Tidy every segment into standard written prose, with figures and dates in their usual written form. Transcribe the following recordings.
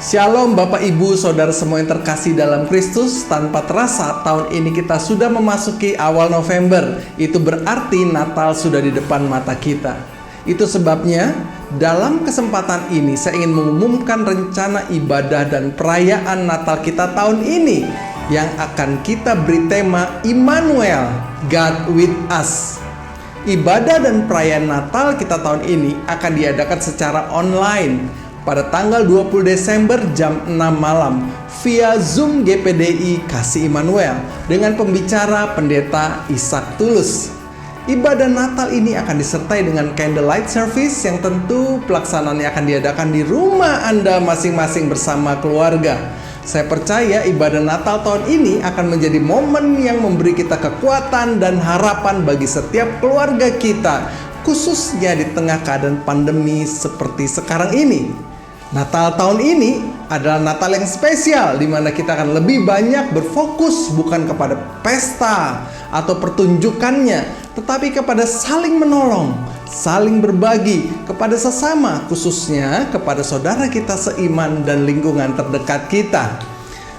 Shalom Bapak Ibu Saudara semua yang terkasih dalam Kristus. Tanpa terasa tahun ini kita sudah memasuki awal November. Itu berarti Natal sudah di depan mata kita. Itu sebabnya dalam kesempatan ini saya ingin mengumumkan rencana ibadah dan perayaan Natal kita tahun ini, yang akan kita beri tema Immanuel, God with us. Ibadah dan perayaan Natal kita tahun ini akan diadakan secara online pada tanggal 20 Desember jam 6 malam via Zoom GPDI Kasih Immanuel dengan pembicara Pendeta Ishak Tulus. Ibadah Natal ini akan disertai dengan candlelight service yang tentu pelaksanaannya akan diadakan di rumah Anda masing-masing bersama keluarga. Saya percaya ibadah Natal tahun ini akan menjadi momen yang memberi kita kekuatan dan harapan bagi setiap keluarga kita, khususnya di tengah keadaan pandemi seperti sekarang ini. Natal tahun ini adalah Natal yang spesial, di mana kita akan lebih banyak berfokus bukan kepada pesta atau pertunjukannya, tetapi kepada saling menolong, saling berbagi kepada sesama, khususnya kepada saudara kita seiman dan lingkungan terdekat kita.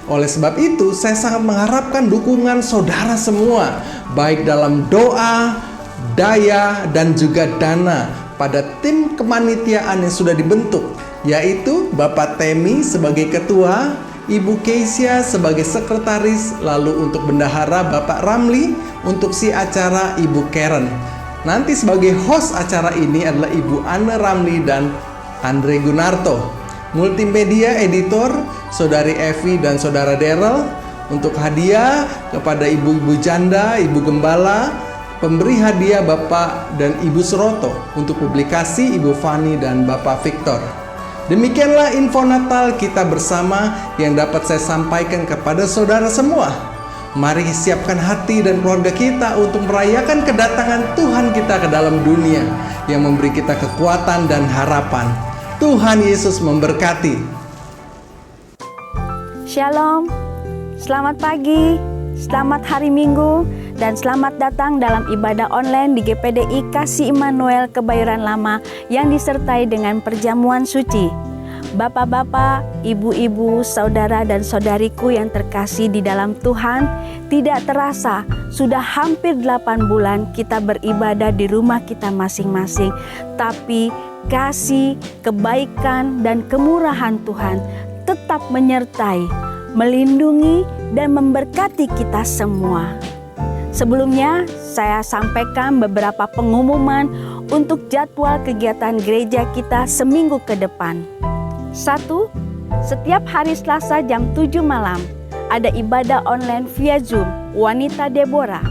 Oleh sebab itu, saya sangat mengharapkan dukungan saudara semua, baik dalam doa, daya, dan juga dana pada tim kepanitiaan yang sudah dibentuk, yaitu Bapak Temi sebagai ketua, Ibu Keisha sebagai sekretaris, lalu untuk bendahara Bapak Ramli, untuk si acara Ibu Karen. Nanti sebagai host acara ini adalah Ibu Anne Ramli dan Andre Gunarto. Multimedia editor Saudari Evi dan Saudara Daryl. Untuk hadiah kepada ibu-ibu janda, Ibu Gembala. Pemberi hadiah Bapak dan Ibu Suroto. Untuk publikasi Ibu Fani dan Bapak Victor. Demikianlah info Natal kita bersama yang dapat saya sampaikan kepada saudara semua. Mari siapkan hati dan keluarga kita untuk merayakan kedatangan Tuhan kita ke dalam dunia yang memberi kita kekuatan dan harapan. Tuhan Yesus memberkati. Shalom, selamat pagi, selamat hari Minggu, dan selamat datang dalam ibadah online di GPDI Kasih Immanuel Kebayoran Lama yang disertai dengan perjamuan suci. Bapak-bapak, ibu-ibu, saudara dan saudariku yang terkasih di dalam Tuhan, tidak terasa sudah hampir 8 bulan kita beribadah di rumah kita masing-masing. Tapi kasih, kebaikan, dan kemurahan Tuhan tetap menyertai, melindungi, dan memberkati kita semua. Sebelumnya, saya sampaikan beberapa pengumuman untuk jadwal kegiatan gereja kita seminggu ke depan. 1. Setiap hari Selasa jam 7 malam, ada ibadah online via Zoom, Wanita Deborah.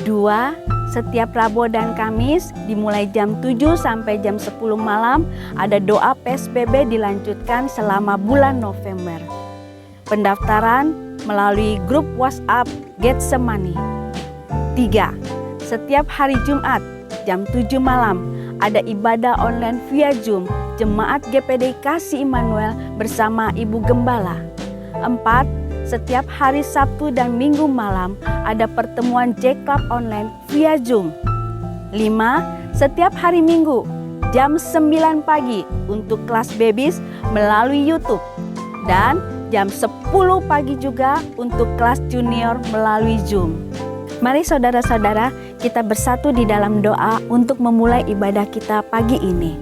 2. Setiap Rabu dan Kamis, dimulai jam 7 sampai jam 10 malam, ada doa PSBB dilanjutkan selama bulan November. Pendaftaran melalui grup WhatsApp Getsemani. 3. Setiap hari Jumat jam 7 malam ada ibadah online via Zoom Jemaat GPDI Kasih Immanuel bersama Ibu Gembala. 4. Setiap hari Sabtu dan Minggu malam ada pertemuan J-Club online via Zoom. 5. Setiap hari Minggu jam 9 pagi untuk kelas babies melalui YouTube. Dan jam 10 pagi juga untuk kelas junior melalui Zoom. Mari saudara-saudara, kita bersatu di dalam doa untuk memulai ibadah kita pagi ini.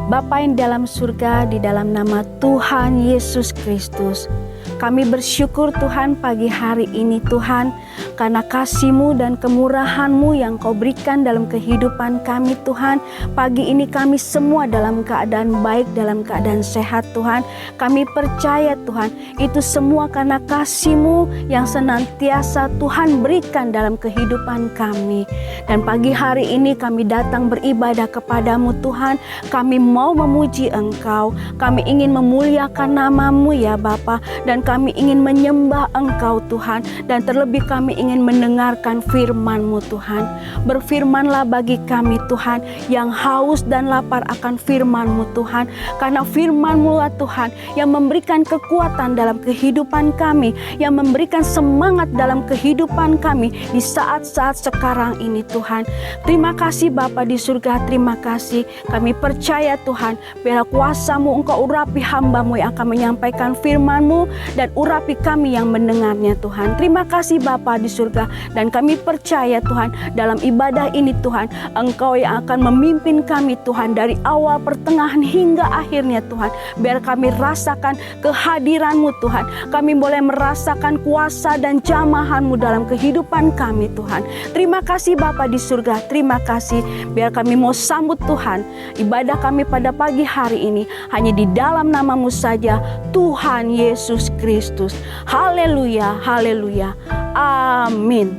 Bapa yang dalam surga, di dalam nama Tuhan Yesus Kristus, kami bersyukur Tuhan pagi hari ini Tuhan, karena kasih-Mu dan kemurahan-Mu yang Kau berikan dalam kehidupan kami Tuhan. Pagi ini kami semua dalam keadaan baik, dalam keadaan sehat Tuhan. Kami percaya Tuhan, itu semua karena kasih-Mu yang senantiasa Tuhan berikan dalam kehidupan kami. Dan pagi hari ini kami datang beribadah kepadamu Tuhan. Kami mau memuji Engkau, kami ingin memuliakan nama-Mu ya Bapa, dan kami ingin menyembah Engkau Tuhan, dan terlebih kami ingin mendengarkan firman-Mu Tuhan. Berfirmanlah bagi kami Tuhan, yang haus dan lapar akan firman-Mu Tuhan, karena firman-Mu lah Tuhan yang memberikan kekuatan dalam kehidupan kami, yang memberikan semangat dalam kehidupan kami di saat-saat sekarang ini Tuhan. Terima kasih Bapa di surga, terima kasih. Kami percaya Tuhan, biarlah kuasa-Mu Engkau urapi hamba-Mu yang akan menyampaikan firman-Mu, dan urapi kami yang mendengarnya Tuhan. Terima kasih Bapa di surga, dan kami percaya Tuhan, dalam ibadah ini Tuhan, Engkau yang akan memimpin kami Tuhan, dari awal, pertengahan, hingga akhirnya Tuhan. Biar kami rasakan kehadiran-Mu Tuhan, kami boleh merasakan kuasa dan jamahan-Mu dalam kehidupan kami Tuhan. Terima kasih Bapa di surga, terima kasih. Biar kami mau sambut Tuhan, ibadah kami pada pagi hari ini hanya di dalam nama-Mu saja, Tuhan Yesus Kristus. Haleluya, haleluya, amin.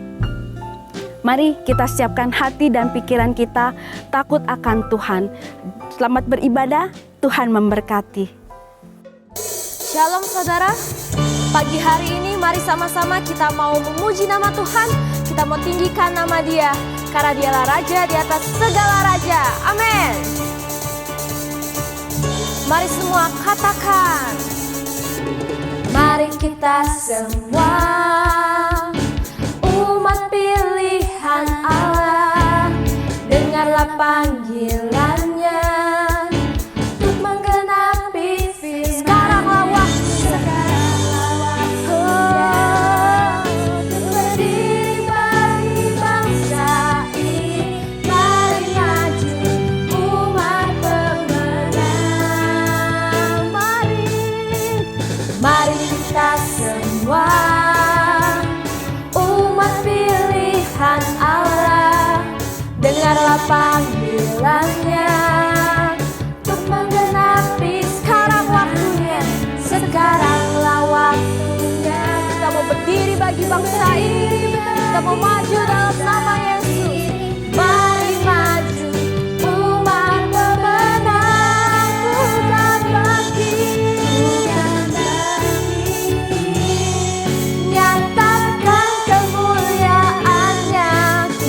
Mari kita siapkan hati dan pikiran kita takut akan Tuhan. Selamat beribadah, Tuhan memberkati. Shalom saudara, pagi hari ini mari sama-sama kita mau memuji nama Tuhan. Kita mau tinggikan nama Dia, karena Dialah Raja di atas segala raja. Amin. Mari semua katakan, mari kita semua umat pilihan Allah, dengarlah panggilannya untuk menggenapi firman. Sekaranglah waktunya, untuk berdiri bagi bangsa ini. Mari maju umat pemenang. Mari kita semua umat pilihan Allah, dengarlah panggilannya untuk menggenapi. Sekarang waktunya, sekaranglah waktunya. Kita mau berdiri bagi bangsa ini, kita mau maju dalam nama Yesus. Mari maju umat pemenang, bukan bangkit, nyatakan kemuliaannya,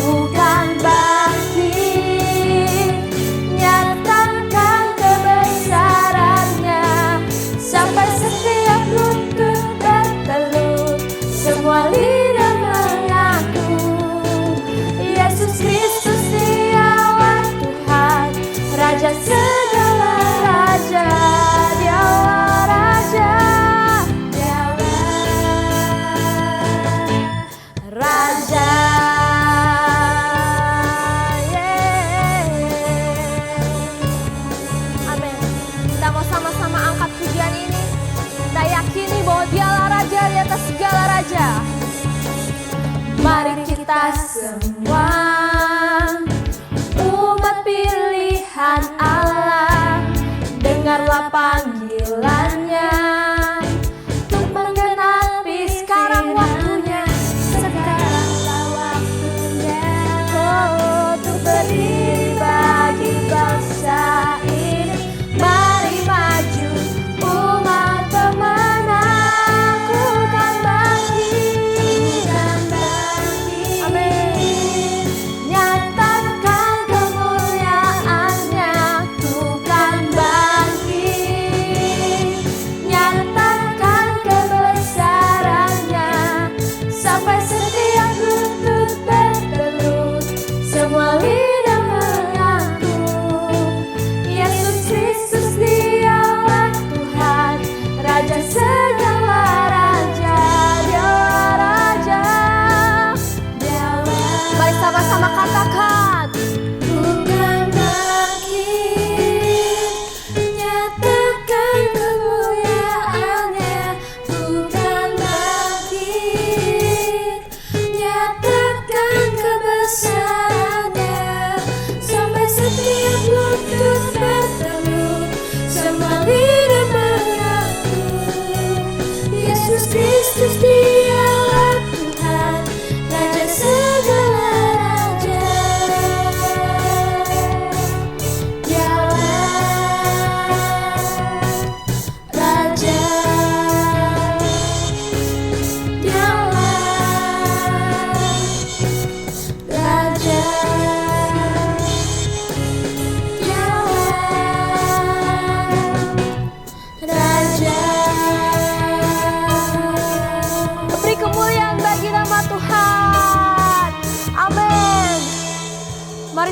bukan bangkit, nyatakan kebesarannya, sampai setiap lutut bertelut, semua lidah mengaku Yesus Kristus Dialah Tuhan, Raja segala raja. Dialah Raja, Dialah Raja. Amin. Kita mau sama-sama angkat pujian ini. Kita yakini bahwa Dialah Raja di atas segala raja. Mari kita semua umat pilihan Allah, dengarlah panggilannya untuk menggenapi. Sekarang waktunya, sekaranglah waktunya, untuk berdiri bagi bangsa ini. Mari maju umat pemenang, bukan bangkit, amin. Nyatakan kemuliaannya, bukan bangkit,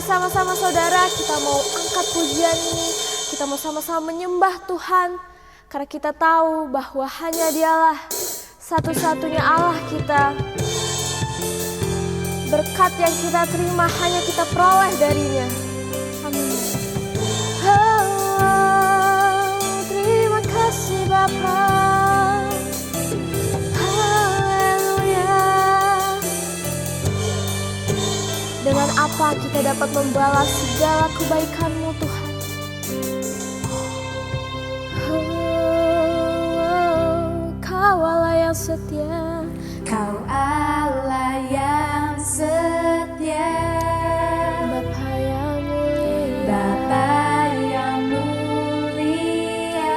sama-sama saudara kita mau angkat pujian ini. Kita mau sama-sama menyembah Tuhan. Karena kita tahu bahwa hanya Dialah satu-satunya Allah kita. Berkat yang kita terima hanya kita peroleh darinya. Amin. Terima kasih Bapa. Haleluya. Dengan apa kita dapat membalas segala kebaikan-Mu Tuhan. Kau Allah yang setia. Kau Allah yang setia, Bapa yang mulia, Bapa yang mulia.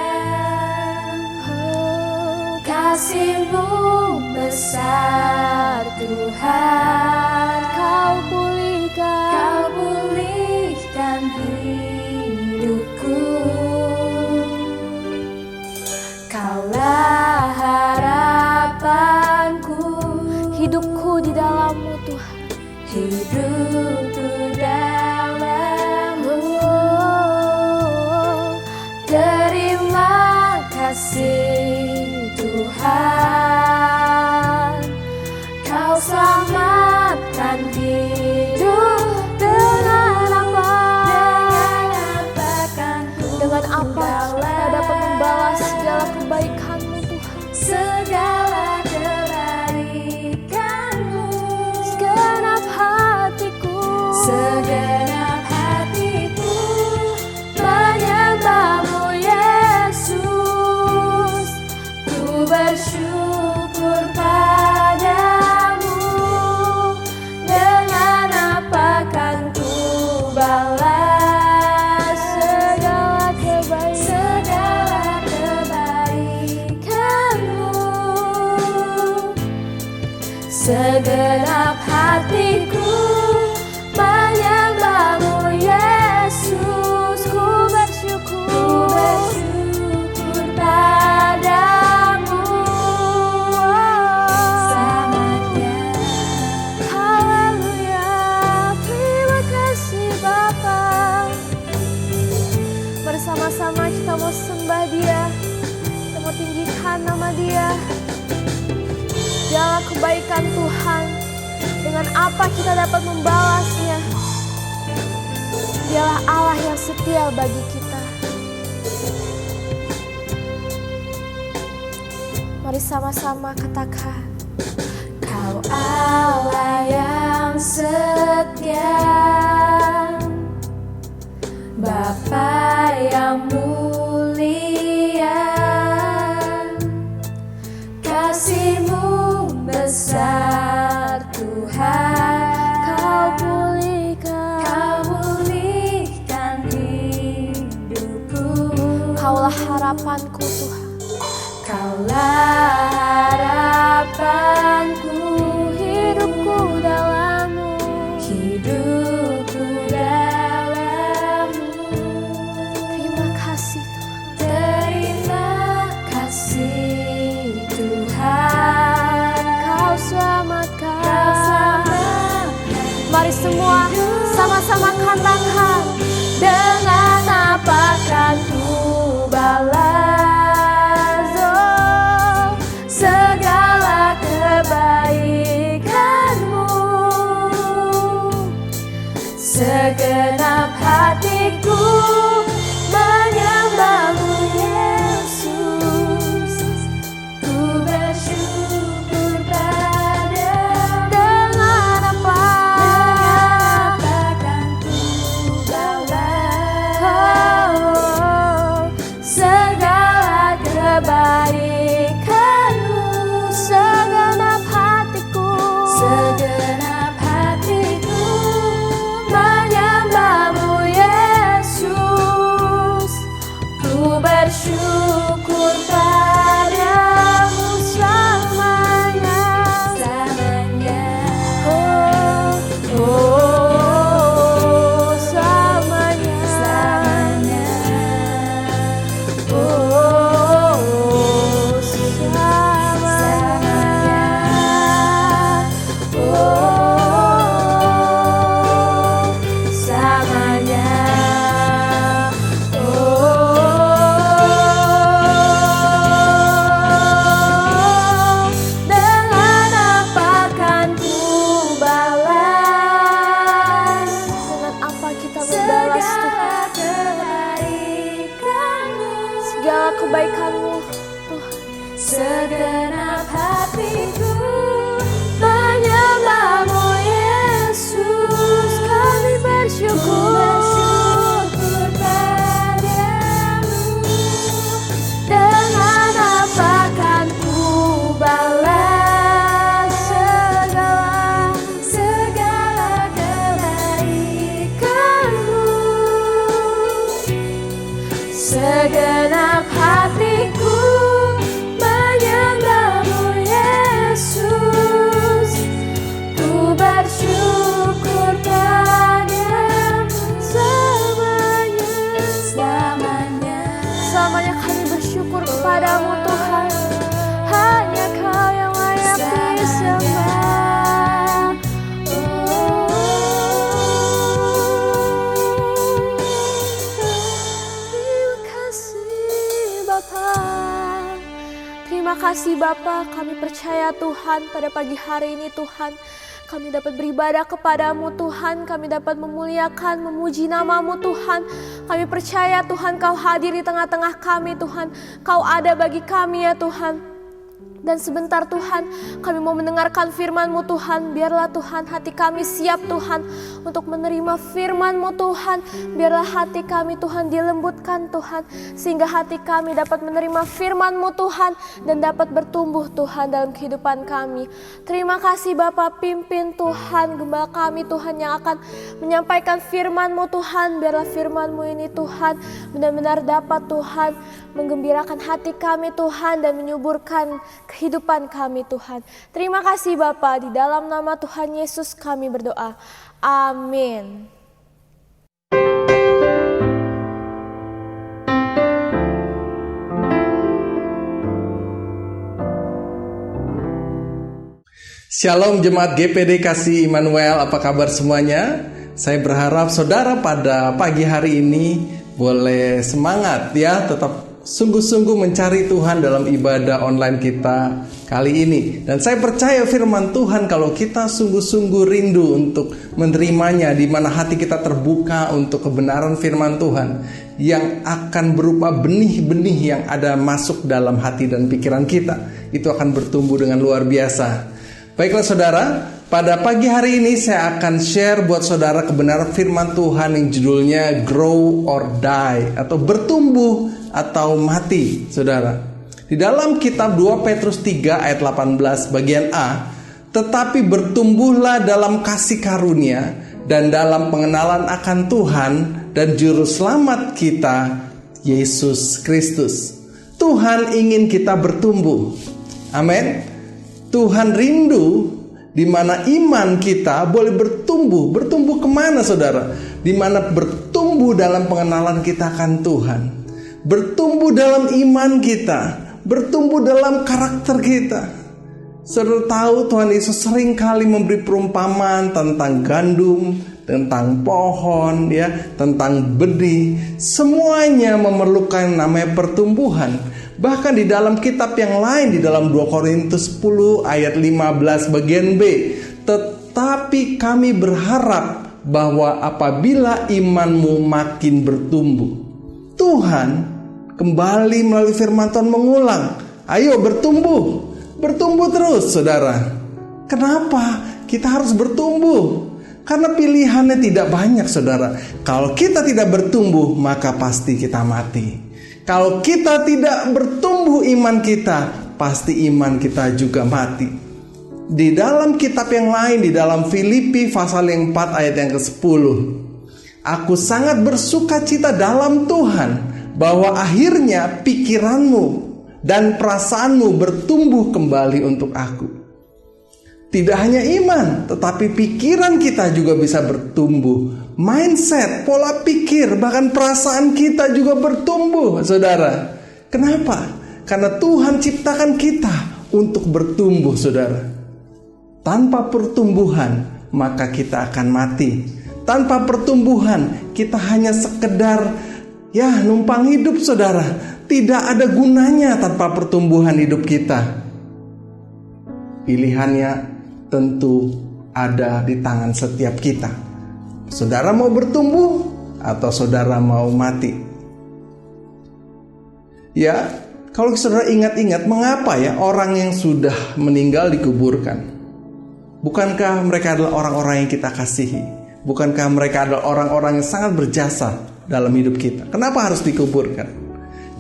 Kasih-Mu besar Tuhan, Kau pulihkan hidupku. Kaulah harapanku, hidupku di dalam-Mu Tuhan. hidupku dalam-Mu. Terima kasih Tuhan, Kau selamatkan hidup. Dengan apa kan ku Dengan apa kita dapat membalas segala kebaikan-Mu Tuhan. segala kebaikan-Mu. Segenap hatiku, Segenap hatiku menyembah-Mu Yesus. Ku bersyukur padamu. Dengan apa kan ku balas segala kebaikan-Mu. Segenap hatiku menyembah-Mu Yesus. Ku bersyukur padamu. Selamanya. Haleluya. Terima kasih Bapa. Bersama-sama kita mau sembah Dia. Kita mau tinggikan nama Dia. Dialah kebaikan Tuhan. Dengan apa kita dapat membalasnya? Dialah Allah yang setia bagi kita. Mari sama-sama katakan. Kau Allah yang setia, Bapa yang mulia. Kasih-Mu besar Tuhan, Kau pulihkan hidupku. Kaulah harapanku Tuhan. Kaulah harapanku, Hidupku dalam-Mu. hidupku dalam-Mu. Terima kasih Tuhan. Terima kasih Tuhan, Kau selamatkan. Kau selamatkan. Mari semua sama-sama katakan. Dengan apa kan ku balas segala kebaikan-Mu. Segenap hatiku menyembah-Mu Yesus. Ku bersyukur padamu. Dengan apa? Kan ku balas segala kebaikan-Mu. Segenap hatiku. Segenap hatiku menyembah-Mu Yesus. Ku bersyukur padamu selamanya. Selamanya. Selamanya. Selamanya. Selamanya. kebaikan-Mu, Tuhan. Segenap hatiku menyembah-Mu, Yesus. Kami bersyukur padamu. Dengan apa kan ku balas segala kebaikan-Mu. Segenap hatiku menyembah-Mu, Yesus. Ku bersyukur padamu selamanya. Selamanya kami bersyukur kepadamu, Tuhan. Hanya Kau yang layak disembah. Terima kasih Bapa. Terima kasih Bapa, kami percaya Tuhan pada pagi hari ini Tuhan, kami dapat beribadah kepadamu Tuhan, kami dapat memuliakan, memuji nama-Mu Tuhan. Kami percaya Tuhan Kau hadir di tengah-tengah kami Tuhan, Kau ada bagi kami ya Tuhan. Dan sebentar Tuhan, kami mau mendengarkan firman-Mu Tuhan. Biarlah Tuhan hati kami siap Tuhan untuk menerima firman-Mu Tuhan. Biarlah hati kami Tuhan dilembutkan Tuhan, sehingga hati kami dapat menerima firman-Mu Tuhan dan dapat bertumbuh Tuhan dalam kehidupan kami. Terima kasih Bapa, pimpin Tuhan gembala kami Tuhan yang akan menyampaikan firman-Mu Tuhan. Biarlah firman-Mu ini Tuhan benar-benar dapat Tuhan menggembirakan hati kami Tuhan dan menyuburkan kehidupan kami Tuhan. Terima kasih Bapa, di dalam nama Tuhan Yesus kami berdoa. Amin. Shalom jemaat GPD Kasih Immanuel, apa kabar semuanya? Saya berharap saudara pada pagi hari ini boleh semangat ya, tetap sungguh-sungguh mencari Tuhan dalam ibadah online kita kali ini. Dan saya percaya firman Tuhan, kalau kita sungguh-sungguh rindu untuk menerimanya, di mana hati kita terbuka untuk kebenaran firman Tuhan yang akan berupa benih-benih yang ada masuk dalam hati dan pikiran kita, itu akan bertumbuh dengan luar biasa. Baiklah saudara, pada pagi hari ini saya akan share buat saudara kebenaran firman Tuhan yang judulnya Grow or Die, atau bertumbuh atau mati, saudara. Di dalam kitab 2 Petrus 3 ayat 18 bagian A, tetapi bertumbuhlah dalam kasih karunia dan dalam pengenalan akan Tuhan dan juru selamat kita, Yesus Kristus. Tuhan ingin kita bertumbuh. Amin. Tuhan rindu di mana iman kita boleh bertumbuh. Bertumbuh kemana saudara? Di mana bertumbuh dalam pengenalan kita akan Tuhan, bertumbuh dalam iman kita, bertumbuh dalam karakter kita. Saudara tahu Tuhan Yesus sering kali memberi perumpamaan tentang gandum, tentang pohon, ya, tentang benih. Semuanya memerlukan namanya pertumbuhan. Bahkan di dalam kitab yang lain, di dalam 2 Korintus 10 ayat 15 bagian B, tetapi kami berharap bahwa apabila imanmu makin bertumbuh. Tuhan kembali melalui firman Tuhan mengulang, ayo bertumbuh, bertumbuh terus saudara. Kenapa kita harus bertumbuh? Karena pilihannya tidak banyak saudara. Kalau kita tidak bertumbuh, maka pasti kita mati. Kalau kita tidak bertumbuh iman kita, pasti iman kita juga mati. Di dalam kitab yang lain, di dalam Filipi pasal yang 4 ayat yang ke-10, aku sangat bersuka cita dalam Tuhan bahwa akhirnya pikiranmu dan perasaanmu bertumbuh kembali untuk aku. Tidak hanya iman, tetapi pikiran kita juga bisa bertumbuh. Mindset, pola pikir, bahkan perasaan kita juga bertumbuh, saudara. Kenapa? Karena Tuhan ciptakan kita untuk bertumbuh, saudara. Tanpa pertumbuhan, maka kita akan mati. Tanpa pertumbuhan, kita hanya sekedar numpang hidup, saudara. Tidak ada gunanya tanpa pertumbuhan hidup kita. Pilihannya tentu ada di tangan setiap kita. Saudara mau bertumbuh atau saudara mau mati? Ya, kalau saudara ingat-ingat, mengapa ya orang yang sudah meninggal dikuburkan? Bukankah mereka adalah orang-orang yang kita kasihi? Bukankah mereka adalah orang-orang yang sangat berjasa dalam hidup kita? Kenapa harus dikuburkan?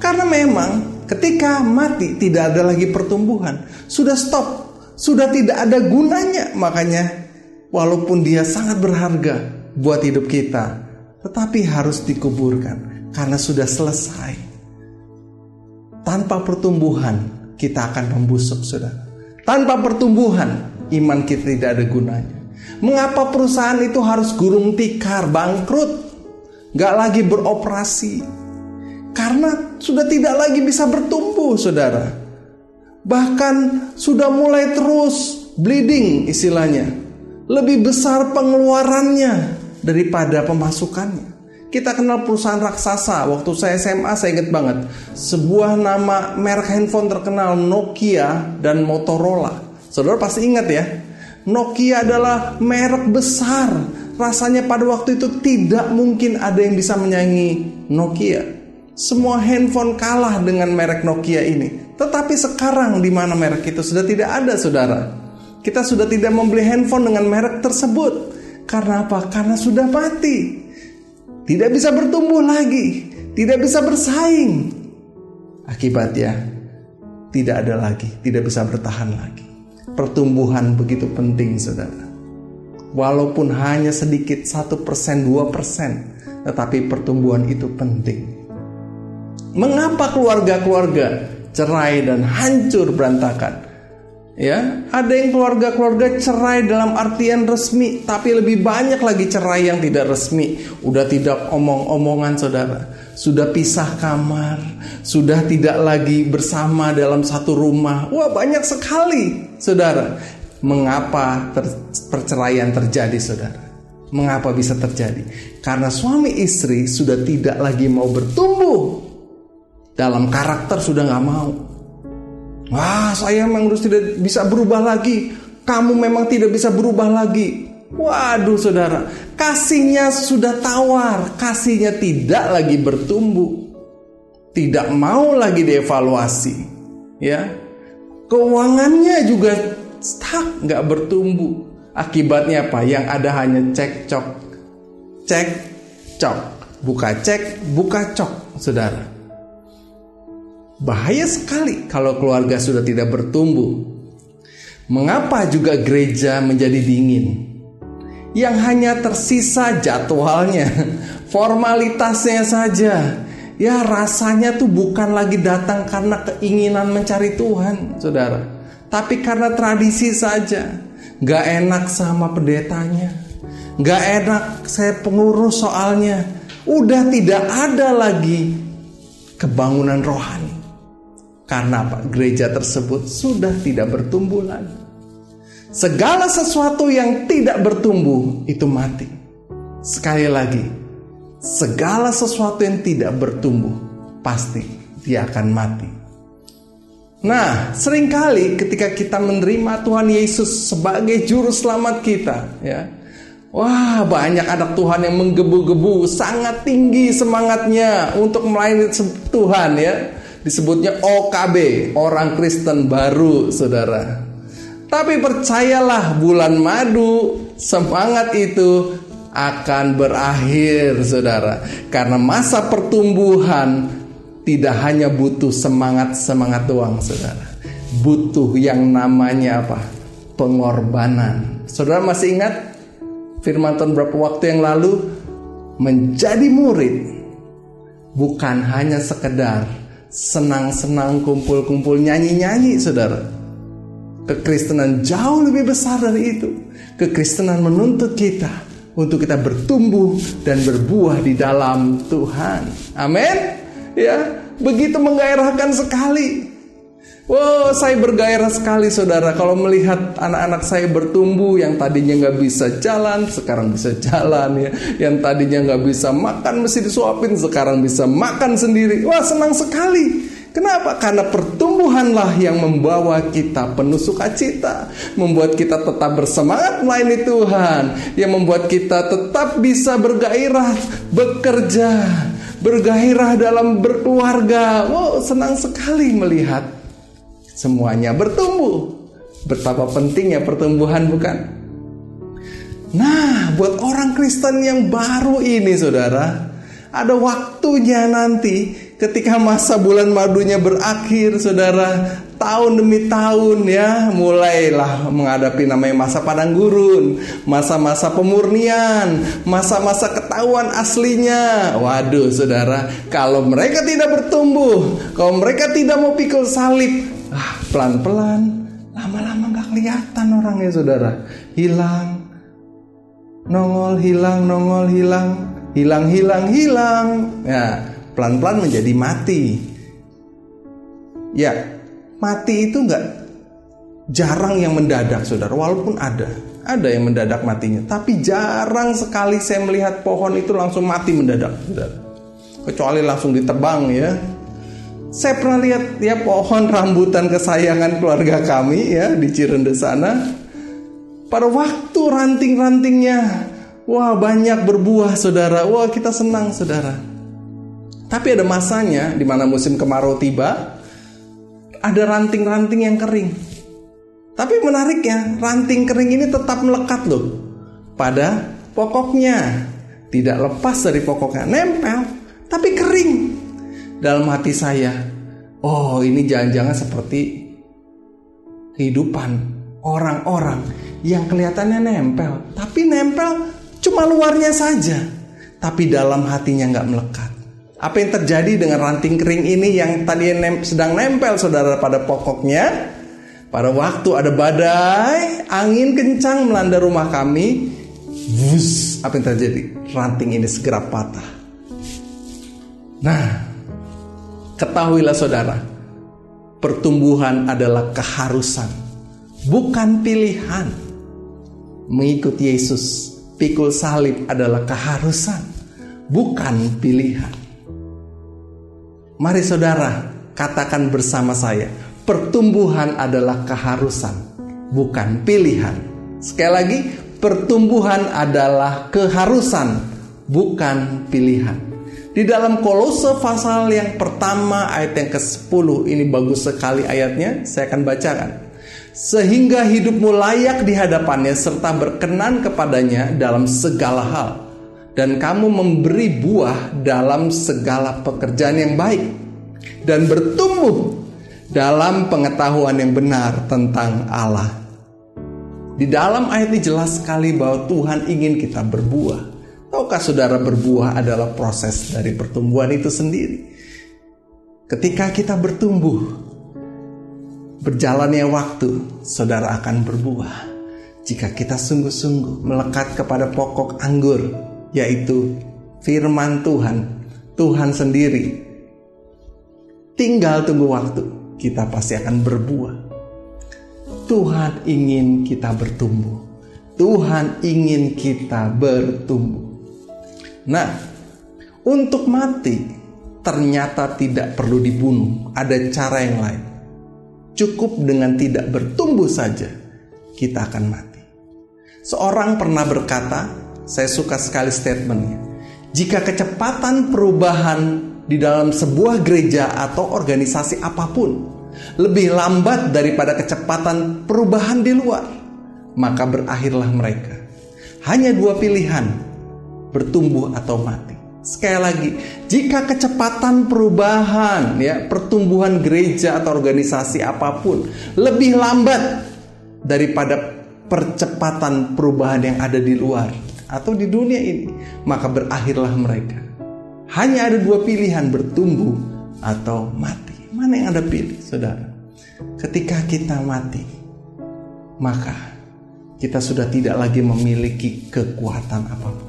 Karena memang ketika mati tidak ada lagi pertumbuhan. Sudah stop, sudah tidak ada gunanya. Makanya walaupun dia sangat berharga buat hidup kita, tetapi harus dikuburkan karena sudah selesai. Tanpa pertumbuhan kita akan membusuk, saudara. Tanpa pertumbuhan iman kita tidak ada gunanya. Mengapa perusahaan itu harus gulung tikar, bangkrut, gak lagi beroperasi? Karena sudah tidak lagi bisa bertumbuh, saudara. Bahkan sudah mulai terus bleeding istilahnya. Lebih besar pengeluarannya daripada pemasukannya. Kita kenal perusahaan raksasa. Waktu saya SMA saya ingat banget. Sebuah nama merek handphone terkenal, Nokia dan Motorola. Saudara pasti ingat ya. Nokia adalah merek besar. Rasanya pada waktu itu tidak mungkin ada yang bisa menyaingi Nokia. Semua handphone kalah dengan merek Nokia ini. Tetapi sekarang di mana merek itu sudah tidak ada, saudara. Kita sudah tidak membeli handphone dengan merek tersebut. Karena apa? Karena sudah mati. Tidak bisa bertumbuh lagi, tidak bisa bersaing. Akibatnya tidak ada lagi, tidak bisa bertahan lagi. Pertumbuhan begitu penting, saudara. Walaupun hanya sedikit 1%, 2%, tetapi pertumbuhan itu penting. Mengapa keluarga-keluarga cerai dan hancur berantakan? Ya, ada yang keluarga-keluarga cerai dalam artian resmi, tapi lebih banyak lagi cerai yang tidak resmi. Udah tidak omong-omongan, saudara. Sudah pisah kamar, sudah tidak lagi bersama dalam satu rumah. Wah, banyak sekali, saudara. Mengapa perceraian terjadi, saudara? Mengapa bisa terjadi? Karena suami istri sudah tidak lagi mau bertumbuh. Dalam karakter sudah gak mau. Wah, saya memang harus tidak bisa berubah lagi. Kamu memang tidak bisa berubah lagi. Waduh, saudara, kasihnya sudah tawar, kasihnya tidak lagi bertumbuh, tidak mau lagi dievaluasi. Ya, keuangannya juga stuck, nggak bertumbuh. Akibatnya apa? Yang ada hanya cekcok, buka cek, buka cok, saudara. Bahaya sekali kalau keluarga sudah tidak bertumbuh. Mengapa juga gereja menjadi dingin? Yang hanya tersisa jadwalnya, formalitasnya saja. Ya, rasanya tuh bukan lagi datang karena keinginan mencari Tuhan, saudara, tapi karena tradisi saja. Gak enak sama pendetanya, gak enak saya pengurus soalnya. Udah tidak ada lagi kebangunan rohani. Karena apa? Gereja tersebut sudah tidak bertumbuh lagi. Segala sesuatu yang tidak bertumbuh itu mati. Sekali lagi, segala sesuatu yang tidak bertumbuh pasti dia akan mati. Nah, seringkali ketika kita menerima Tuhan Yesus sebagai juru selamat kita, ya, wah, banyak anak Tuhan yang menggebu-gebu, sangat tinggi semangatnya untuk melayani Tuhan, ya. Disebutnya OKB, orang Kristen baru, saudara. Tapi percayalah, bulan madu, semangat itu akan berakhir, saudara. Karena masa pertumbuhan tidak hanya butuh semangat doang, saudara. Butuh yang namanya apa? Pengorbanan. Saudara masih ingat firman Tuhan beberapa waktu yang lalu? Menjadi murid bukan hanya sekedar senang-senang, kumpul-kumpul, nyanyi-nyanyi, saudara. Kekristenan jauh lebih besar dari itu. Kekristenan menuntut kita untuk kita bertumbuh dan berbuah di dalam Tuhan. Amin. Ya, begitu menggairahkan sekali. Wow, saya bergairah sekali, saudara, kalau melihat anak-anak saya bertumbuh. Yang tadinya gak bisa jalan, sekarang bisa jalan, ya. Yang tadinya gak bisa makan, mesti disuapin, sekarang bisa makan sendiri. Wah, senang sekali. Kenapa? Karena pertumbuhanlah yang membawa kita penuh sukacita, membuat kita tetap bersemangat melayani Tuhan, yang membuat kita tetap bisa bergairah, bekerja, bergairah dalam berkeluarga. Wow, senang sekali melihat semuanya bertumbuh. Betapa pentingnya pertumbuhan, bukan? Nah, buat orang Kristen yang baru ini, saudara, ada waktunya nanti ketika masa bulan madunya berakhir, saudara, tahun demi tahun ya, mulailah menghadapi namanya masa padang gurun, masa-masa pemurnian, masa-masa ketahuan aslinya. Waduh, saudara, kalau mereka tidak bertumbuh, kalau mereka tidak mau pikul salib, pelan-pelan, lama-lama gak kelihatan orangnya, saudara. Hilang, nongol, hilang, nongol, hilang, hilang, hilang, hilang. Ya, pelan-pelan menjadi mati. Ya, mati itu gak jarang yang mendadak, saudara. Walaupun ada yang mendadak matinya, tapi jarang sekali saya melihat pohon itu langsung mati mendadak, saudara. Kecuali langsung ditebang ya. Saya pernah lihat ya pohon rambutan kesayangan keluarga kami ya di Cirende sana. Pada waktu ranting-rantingnya, wah, banyak berbuah, saudara. Wah, kita senang, saudara. Tapi ada masanya di mana musim kemarau tiba, ada ranting-ranting yang kering. Tapi menariknya, ranting kering ini tetap melekat loh pada pokoknya. Tidak lepas dari pokoknya, nempel, tapi kering. Dalam hati saya, oh, ini jangan-jangan seperti kehidupan orang-orang yang kelihatannya nempel, tapi nempel cuma luarnya saja, tapi dalam hatinya nggak melekat. Apa yang terjadi dengan ranting kering ini yang tadi sedang nempel, saudara, pada pokoknya? Pada waktu ada badai, angin kencang melanda rumah kami, wus, apa yang terjadi? Ranting ini segera patah. Nah, ketahuilah, saudara, pertumbuhan adalah keharusan, bukan pilihan. Mengikuti Yesus, pikul salib adalah keharusan, bukan pilihan. Mari, saudara, katakan bersama saya, pertumbuhan adalah keharusan, bukan pilihan. Sekali lagi, pertumbuhan adalah keharusan, bukan pilihan. Di dalam Kolose pasal yang pertama ayat yang ke-10, ini bagus sekali ayatnya, saya akan bacakan. Sehingga hidupmu layak di hadapannya serta berkenan kepadanya dalam segala hal, dan kamu memberi buah dalam segala pekerjaan yang baik, dan bertumbuh dalam pengetahuan yang benar tentang Allah. Di dalam ayat ini jelas sekali bahwa Tuhan ingin kita berbuah. Tahukah saudara, berbuah adalah proses dari pertumbuhan itu sendiri. Ketika kita bertumbuh, berjalannya waktu, saudara akan berbuah. Jika kita sungguh-sungguh melekat kepada pokok anggur, yaitu firman Tuhan, Tuhan sendiri, tinggal tunggu waktu, kita pasti akan berbuah. Tuhan ingin kita bertumbuh. Tuhan ingin kita bertumbuh. Nah, untuk mati ternyata tidak perlu dibunuh. Ada cara yang lain. Cukup dengan tidak bertumbuh saja, kita akan mati. Seorang pernah berkata, saya suka sekali statementnya, jika kecepatan perubahan di dalam sebuah gereja atau organisasi apapun lebih lambat daripada kecepatan perubahan di luar, maka berakhirlah mereka. Hanya dua pilihan, bertumbuh atau mati. Sekali lagi, jika kecepatan perubahan, ya, pertumbuhan gereja atau organisasi apapun lebih lambat daripada percepatan perubahan yang ada di luar atau di dunia ini, maka berakhirlah mereka. Hanya ada dua pilihan, bertumbuh atau mati. Mana yang Anda pilih, saudara? Ketika kita mati, maka kita sudah tidak lagi memiliki kekuatan apapun.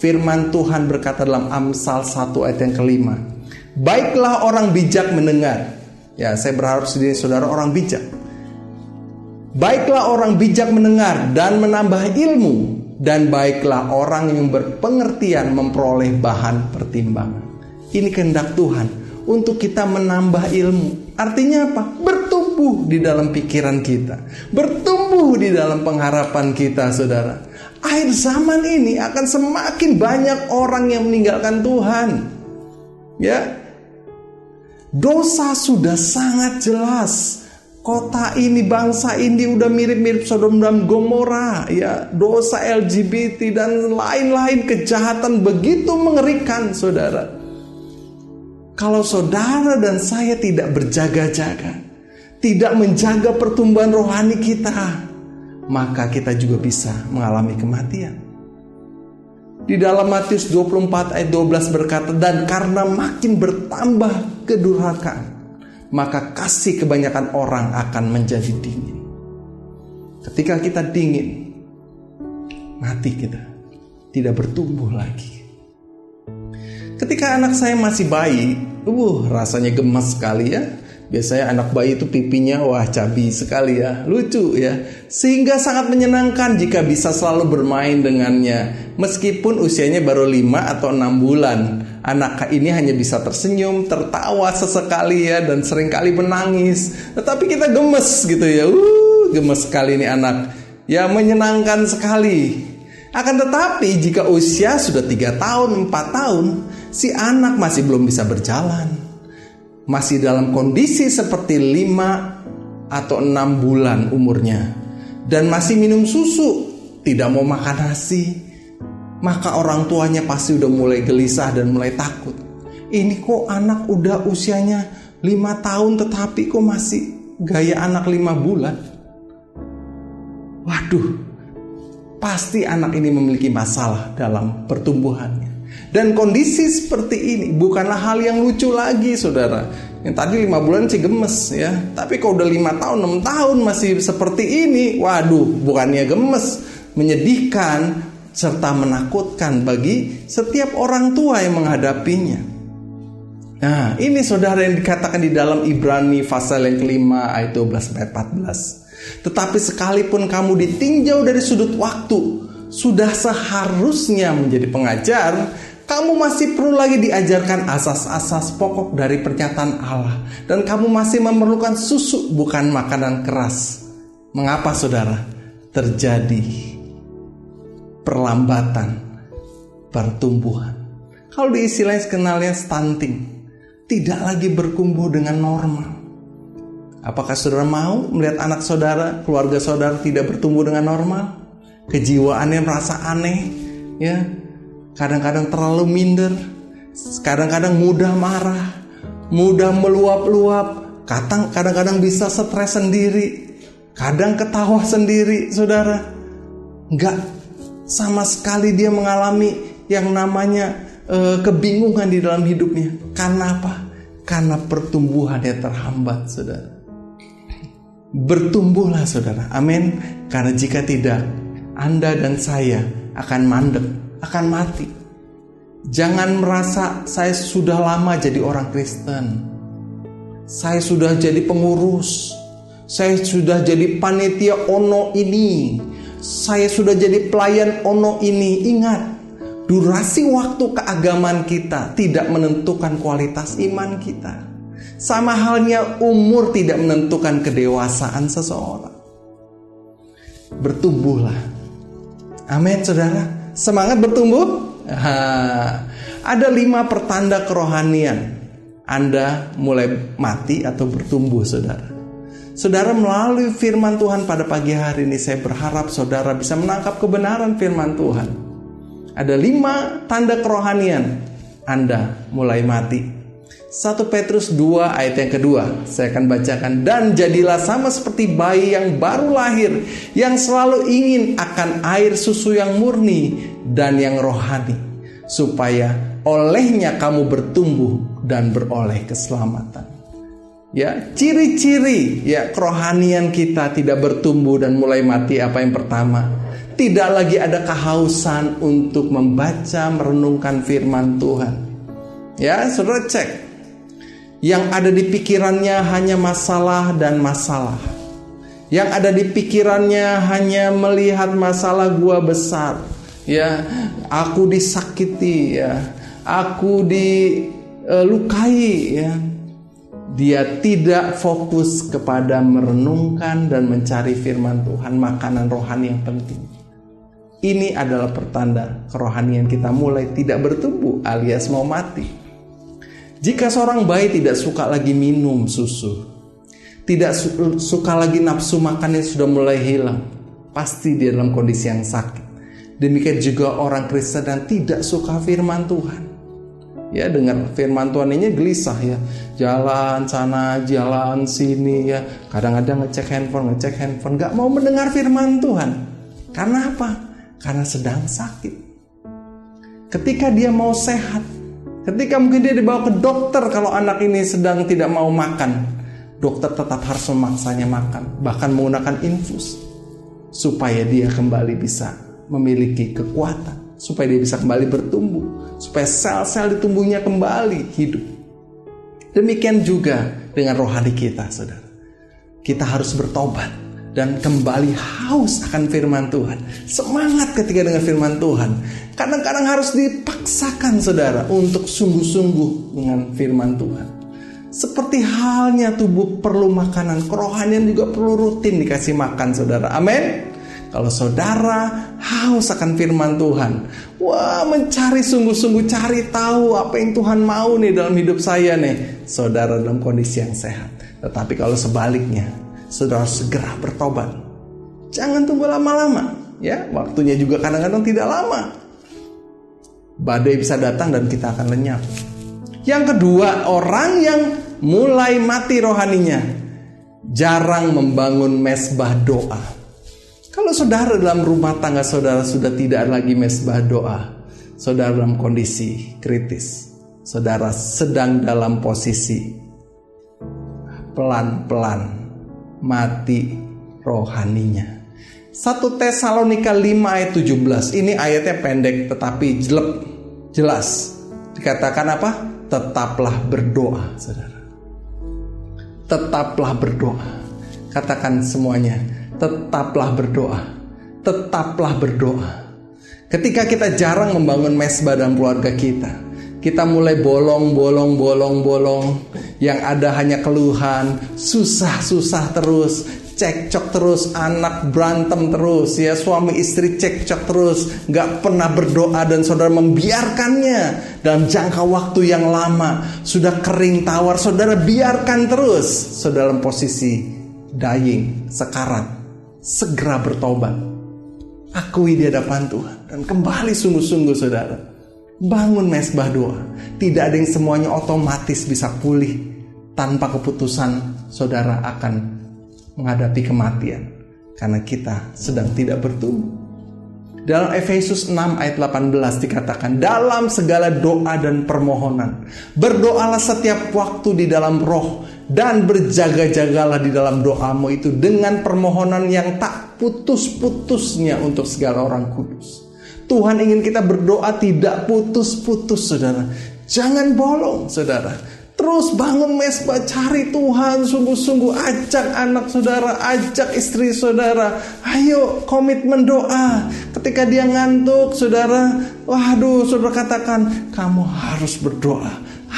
Firman Tuhan berkata dalam Amsal 1 ayat yang ke-5, baiklah orang bijak mendengar. Ya, saya berharap sendiri saudara orang bijak. Baiklah orang bijak mendengar dan menambah ilmu, dan baiklah orang yang berpengertian memperoleh bahan pertimbangan. Ini kehendak Tuhan untuk kita menambah ilmu. Artinya apa? Bertumbuh di dalam pikiran kita, bertumbuh di dalam pengharapan kita, saudara. Akhir zaman ini akan semakin banyak orang yang meninggalkan Tuhan. Ya, dosa sudah sangat jelas. Kota ini, bangsa ini udah mirip-mirip Sodom dan Gomora. Ya, dosa LGBT dan lain-lain kejahatan begitu mengerikan, saudara. Kalau saudara dan saya tidak berjaga-jaga, tidak menjaga pertumbuhan rohani kita, maka kita juga bisa mengalami kematian. Di dalam Matius 24 ayat 12 berkata, dan karena makin bertambah kedurhakaan, maka kasih kebanyakan orang akan menjadi dingin. Ketika kita dingin, mati kita, tidak bertumbuh lagi. Ketika anak saya masih bayi, rasanya gemas sekali ya. Biasanya anak bayi itu pipinya cabi sekali ya, lucu ya. Sehingga sangat menyenangkan jika bisa selalu bermain dengannya. Meskipun usianya baru 5 atau 6 bulan. Anak ini hanya bisa tersenyum, tertawa sesekali ya, dan seringkali menangis. Tetapi kita gemes gitu ya. Gemes sekali ini anak. Ya, menyenangkan sekali. Akan tetapi jika usia sudah 3 tahun, 4 tahun, si anak masih belum bisa berjalan. Masih dalam kondisi seperti 5 atau 6 bulan umurnya, dan masih minum susu, tidak mau makan nasi, maka orang tuanya pasti udah mulai gelisah dan mulai takut. Ini kok anak udah usianya 5 tahun tetapi kok masih gaya anak 5 bulan. Waduh, pasti anak ini memiliki masalah dalam pertumbuhannya. Dan kondisi seperti ini bukanlah hal yang lucu lagi, saudara. Yang tadi 5 bulan sih gemes ya, tapi kalau udah 5 tahun, 6 tahun masih seperti ini, waduh, bukannya gemes, menyedihkan serta menakutkan bagi setiap orang tua yang menghadapinya. Nah, ini saudara yang dikatakan di dalam Ibrani pasal yang kelima ayat 12-14. Tetapi sekalipun kamu ditinjau dari sudut waktu, sudah seharusnya menjadi pengajar, kamu masih perlu lagi diajarkan asas-asas pokok dari pernyataan Allah. Dan kamu masih memerlukan susu, bukan makanan keras. Mengapa saudara? Terjadi perlambatan pertumbuhan. Kalau di istilah kenalnya stunting, tidak lagi bertumbuh dengan normal. Apakah saudara mau melihat anak saudara, keluarga saudara tidak bertumbuh dengan normal? Kejiwaannya merasa aneh, ya. Kadang-kadang terlalu minder, kadang-kadang mudah marah, mudah meluap-luap, kadang-kadang bisa stres sendiri, kadang ketawa sendiri, saudara. Enggak sama sekali dia mengalami yang namanya kebingungan di dalam hidupnya. Karena apa? Karena pertumbuhannya terhambat, saudara. Bertumbuhlah, saudara. Amin. Karena jika tidak, Anda dan saya akan mandek, akan mati. Jangan merasa saya sudah lama jadi orang Kristen, saya sudah jadi pengurus, saya sudah jadi panitia ono ini, saya sudah jadi pelayan ono ini. Ingat, durasi waktu keagamaan kita tidak menentukan kualitas iman kita. Sama halnya umur tidak menentukan kedewasaan seseorang. Bertumbuhlah. Amin, saudara. Semangat bertumbuh. Ada 5 pertanda kerohanian Anda mulai mati atau bertumbuh, saudara. Saudara, melalui firman Tuhan pada pagi hari ini, saya berharap saudara bisa menangkap kebenaran firman Tuhan. Ada 5 tanda kerohanian Anda mulai mati. 1 Petrus 2 ayat yang kedua, saya akan bacakan. Dan jadilah sama seperti bayi yang baru lahir, yang selalu ingin akan air susu yang murni dan yang rohani, supaya olehnya kamu bertumbuh dan beroleh keselamatan. Ya, ciri-ciri ya kerohanian kita tidak bertumbuh dan mulai mati. Apa yang pertama? Tidak lagi ada kehausan untuk membaca, merenungkan firman Tuhan. Ya, saudara cek. Yang ada di pikirannya hanya masalah dan masalah. Yang ada di pikirannya hanya melihat masalah gua besar. Ya, aku disakiti, ya, aku dilukai, ya. Dia tidak fokus kepada merenungkan dan mencari firman Tuhan, makanan rohani yang penting. Ini adalah pertanda kerohanian kita mulai tidak bertumbuh alias mau mati. Jika seorang bayi tidak suka lagi minum susu, tidak suka lagi nafsu makannya sudah mulai hilang, pasti dia dalam kondisi yang sakit. Demikian juga orang Kristen yang tidak suka firman Tuhan. Ya, dengar firman Tuhan ini gelisah ya. Jalan sana, jalan sini ya. Kadang-kadang ngecek handphone, gak mau mendengar firman Tuhan. Karena apa? Karena sedang sakit. Ketika dia mau sehat, ketika mungkin dia dibawa ke dokter kalau anak ini sedang tidak mau makan, dokter tetap harus memaksanya makan, bahkan menggunakan infus, supaya dia kembali bisa memiliki kekuatan, supaya dia bisa kembali bertumbuh, supaya sel-sel di tubuhnya kembali hidup. Demikian juga dengan rohani kita, saudara. Kita harus bertobat dan kembali haus akan firman Tuhan. Semangat ketika dengar firman Tuhan. Kadang-kadang harus dipaksakan, saudara, untuk sungguh-sungguh dengan firman Tuhan. Seperti halnya tubuh perlu makanan, kerohanian juga perlu rutin dikasih makan, saudara. Amin. Kalau saudara haus akan firman Tuhan, wah, mencari sungguh-sungguh, cari tahu apa yang Tuhan mau nih dalam hidup saya nih, saudara dalam kondisi yang sehat. Tetapi kalau sebaliknya, saudara segera bertobat. Jangan tunggu lama-lama, ya. Waktunya juga kadang-kadang tidak lama. Badai bisa datang dan kita akan lenyap. Yang kedua, orang yang mulai mati rohaninya jarang membangun mezbah doa. Kalau saudara dalam rumah tangga saudara sudah tidak lagi mezbah doa, saudara dalam kondisi kritis, saudara sedang dalam posisi pelan-pelan mati rohaninya. 1 Tesalonika 5 ayat 17. Ini ayatnya pendek tetapi jelas. Dikatakan apa? Tetaplah berdoa, saudara. Tetaplah berdoa. Katakan semuanya. Tetaplah berdoa. Tetaplah berdoa. Ketika kita jarang membangun mezbah dalam keluarga kita mulai bolong. Yang ada hanya keluhan, susah terus, cekcok terus, anak berantem terus, ya, suami istri cekcok terus, gak pernah berdoa, dan saudara membiarkannya dalam jangka waktu yang lama, sudah kering tawar, saudara biarkan terus, saudara dalam posisi dying, sekarat. Segera bertobat, akui di hadapan Tuhan, dan kembali sungguh-sungguh, saudara. Bangun mezbah doa. Tidak ada yang semuanya otomatis bisa pulih. Tanpa keputusan, saudara akan menghadapi kematian, karena kita sedang tidak bertumbuh. Dalam Efesus 6 ayat 18 dikatakan, dalam segala doa dan permohonan berdoalah setiap waktu di dalam roh, dan berjaga-jagalah di dalam doamu itu dengan permohonan yang tak putus-putusnya untuk segala orang kudus. Tuhan ingin kita berdoa tidak putus-putus, saudara. Jangan bolong, saudara. Terus bangun mezbah, cari Tuhan sungguh-sungguh, ajak anak saudara, ajak istri saudara. Ayo komitmen doa. Ketika dia ngantuk, saudara, waduh, saudara katakan, kamu harus berdoa.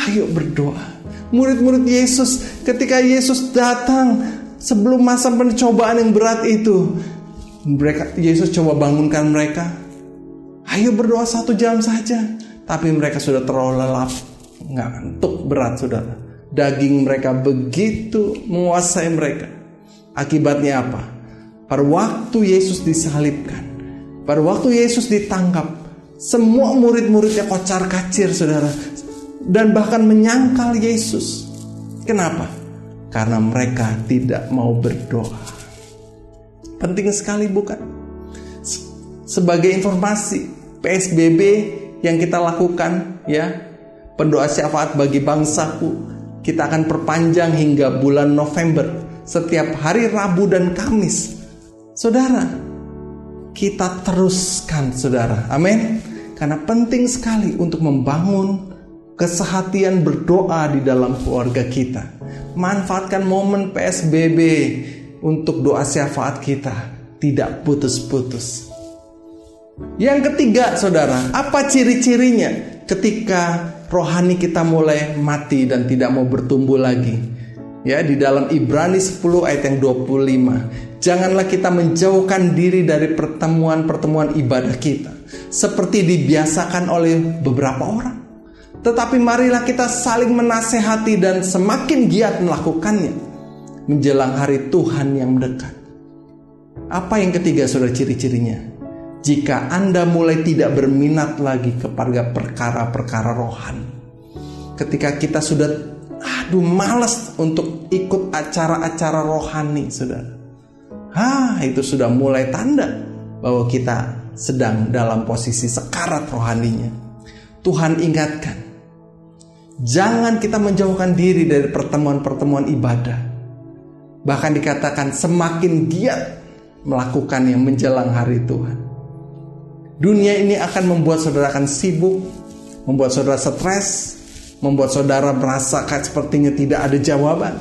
Ayo berdoa. Murid-murid Yesus, ketika Yesus datang sebelum masa pencobaan yang berat itu, Yesus coba bangunkan mereka. Ayo berdoa 1 jam saja. Tapi mereka sudah terlalu lelap, ngantuk berat, saudara. Daging mereka begitu menguasai mereka. Akibatnya apa? Pada waktu Yesus disalibkan, pada waktu Yesus ditangkap, semua murid-muridnya kocar kacir, saudara, dan bahkan menyangkal Yesus. Kenapa? Karena mereka tidak mau berdoa. Penting sekali, bukan? Sebagai informasi, PSBB yang kita lakukan, ya, pendoa syafaat bagi bangsaku, kita akan perpanjang hingga bulan November, setiap hari Rabu dan Kamis. Saudara, kita teruskan, saudara. Amin. Karena penting sekali untuk membangun kesehatian berdoa di dalam keluarga kita. Manfaatkan momen PSBB untuk doa syafaat kita tidak putus-putus. Yang ketiga, saudara, apa ciri-cirinya ketika rohani kita mulai mati dan tidak mau bertumbuh lagi? Ya, di dalam Ibrani 10 ayat yang 25. Janganlah kita menjauhkan diri dari pertemuan-pertemuan ibadah kita, seperti dibiasakan oleh beberapa orang. Tetapi marilah kita saling menasehati dan semakin giat melakukannya menjelang hari Tuhan yang mendekat. Apa yang ketiga, saudara, ciri-cirinya? Jika Anda mulai tidak berminat lagi kepada perkara-perkara rohani. Ketika kita sudah malas untuk ikut acara-acara rohani, saudara. Itu sudah mulai tanda bahwa kita sedang dalam posisi sekarat rohaninya. Tuhan ingatkan, jangan kita menjauhkan diri dari pertemuan-pertemuan ibadah. Bahkan dikatakan semakin giat melakukannya menjelang hari Tuhan. Dunia ini akan membuat saudara akan sibuk, membuat saudara stres, membuat saudara merasa sepertinya tidak ada jawaban.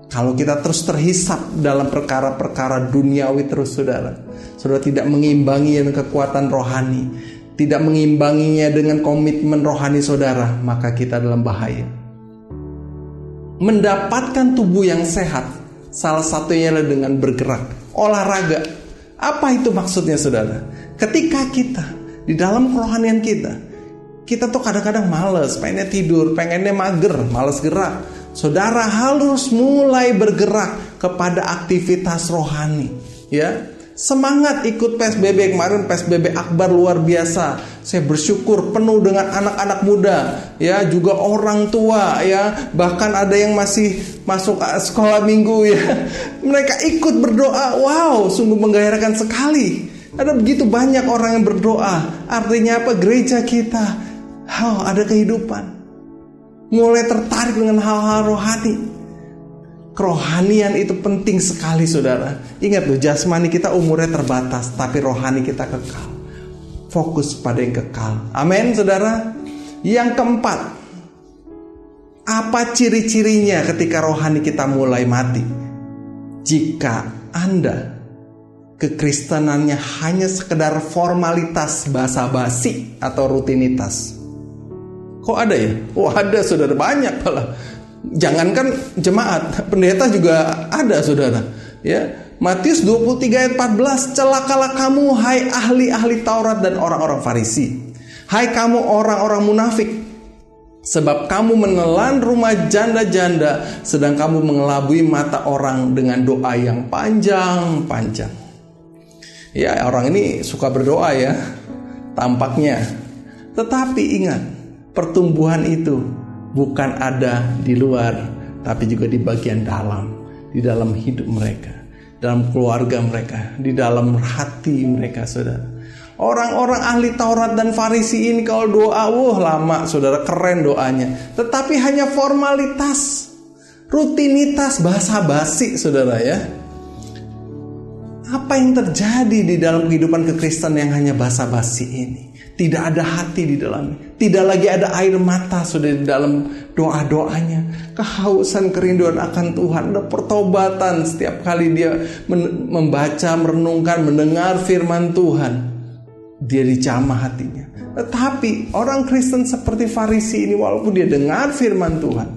Kalau kita terus terhisap dalam perkara-perkara duniawi terus, saudara tidak mengimbangi dengan kekuatan rohani, tidak mengimbanginya dengan komitmen rohani saudara, maka kita dalam bahaya. Mendapatkan tubuh yang sehat, salah satunya adalah dengan bergerak, olahraga. Apa itu maksudnya, saudara? Ketika kita di dalam kerohanian kita tuh kadang-kadang malas, pengennya tidur, pengennya mager, malas gerak. Saudara harus mulai bergerak kepada aktivitas rohani, ya. Semangat ikut PSBB kemarin, PSBB Akbar luar biasa. Saya bersyukur penuh dengan anak-anak muda, ya, juga orang tua, ya, bahkan ada yang masih masuk sekolah minggu, ya. Mereka ikut berdoa. Wow, sungguh menggairahkan sekali. Ada begitu banyak orang yang berdoa. Artinya apa? Gereja kita ada kehidupan. Mulai tertarik dengan hal-hal rohani. Kerohanian itu penting sekali, saudara. Ingat loh, jasmani kita umurnya terbatas, tapi rohani kita kekal. Fokus pada yang kekal. Amin, saudara. Yang keempat, apa ciri-cirinya ketika rohani kita mulai mati? Jika Anda kekristenannya hanya sekedar formalitas basa-basi atau rutinitas. Kok ada ya? Ada, saudara, banyak malah. Jangankan jemaat, pendeta juga ada, saudara. Ya, Matius 23 ayat 14, celakalah kamu hai ahli-ahli Taurat dan orang-orang Farisi. Hai kamu orang-orang munafik, sebab kamu menelan rumah janda-janda, sedang kamu mengelabui mata orang dengan doa yang panjang-panjang. Ya, orang ini suka berdoa, ya, tampaknya. Tetapi ingat, pertumbuhan itu bukan ada di luar, tapi juga di bagian dalam, di dalam hidup mereka, dalam keluarga mereka, di dalam hati mereka, saudara. Orang-orang ahli Taurat dan Farisi ini kalau doa, lama, saudara, keren doanya. Tetapi hanya formalitas, rutinitas, basa-basi, saudara, ya. Apa yang terjadi di dalam kehidupan kekristenan yang hanya basa-basi ini? Tidak ada hati di dalamnya. Tidak lagi ada air mata sudah di dalam doa-doanya. Kehausan, kerinduan akan Tuhan. Ada pertobatan setiap kali dia membaca, merenungkan, mendengar firman Tuhan. Dia dijamah hatinya. Tetapi orang Kristen seperti Farisi ini, walaupun dia dengar firman Tuhan,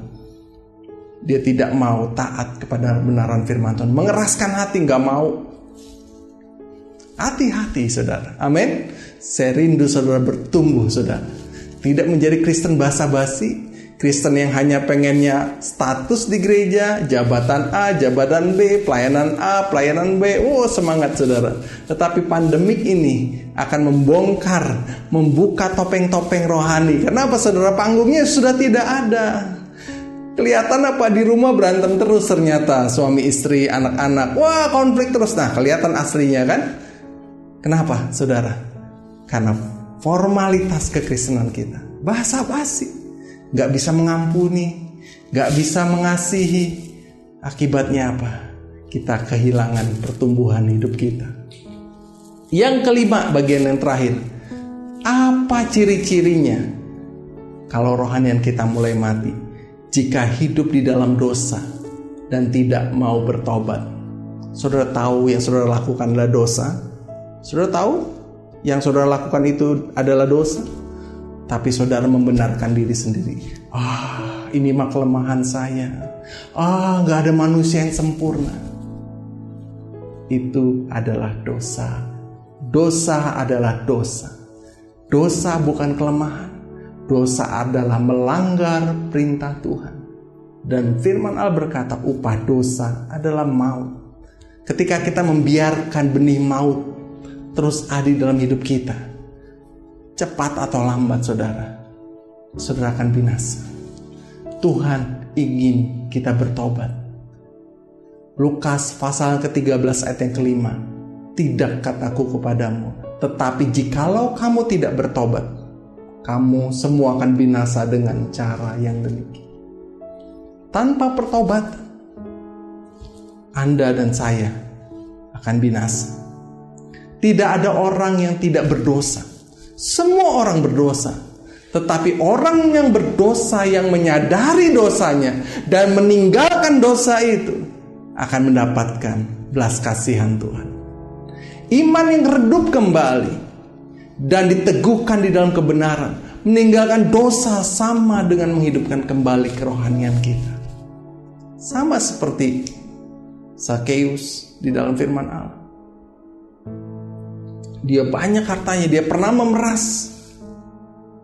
dia tidak mau taat kepada kebenaran firman Tuhan. Mengeraskan hati, gak mau. Hati-hati, saudara. Amin. Saya rindu saudara bertumbuh, saudara. Tidak menjadi Kristen basa-basi, Kristen yang hanya pengennya status di gereja, jabatan A, jabatan B, pelayanan A, pelayanan B. Semangat, saudara. Tetapi pandemik ini akan membongkar, membuka topeng-topeng rohani. Kenapa, saudara? Panggungnya sudah tidak ada. Kelihatan apa? Di rumah berantem terus ternyata, suami istri, anak-anak. Konflik terus. Nah, kelihatan aslinya kan? Kenapa, saudara? Karena formalitas kekristenan kita basa-basi, gak bisa mengampuni, gak bisa mengasihi. Akibatnya apa? Kita kehilangan pertumbuhan hidup kita. Yang kelima, bagian yang terakhir, apa ciri-cirinya kalau rohanian kita mulai mati? Jika hidup di dalam dosa dan tidak mau bertobat. Saudara tahu yang saudara lakukan adalah dosa? Saudara tahu yang saudara lakukan itu adalah dosa, tapi saudara membenarkan diri sendiri. Ini mah kelemahan saya. Gak ada manusia yang sempurna. Itu adalah dosa. Dosa adalah dosa. Dosa bukan kelemahan. Dosa adalah melanggar perintah Tuhan. Dan firman Allah berkata, upah dosa adalah maut. Ketika kita membiarkan benih maut terus ada dalam hidup kita, cepat atau lambat saudara akan binasa. Tuhan ingin kita bertobat. Lukas pasal ke-13 ayat yang kelima, tidak kataku kepadamu, tetapi jikalau kamu tidak bertobat, kamu semua akan binasa dengan cara yang demikian. Tanpa pertobatan, Anda dan saya akan binasa. Tidak ada orang yang tidak berdosa. Semua orang berdosa. Tetapi orang yang berdosa, yang menyadari dosanya dan meninggalkan dosa itu, akan mendapatkan belas kasihan Tuhan. Iman yang redup kembali dan diteguhkan di dalam kebenaran, meninggalkan dosa sama dengan menghidupkan kembali kerohanian kita. Sama seperti Zakheus di dalam firman Allah. Dia banyak hartanya, dia pernah memeras.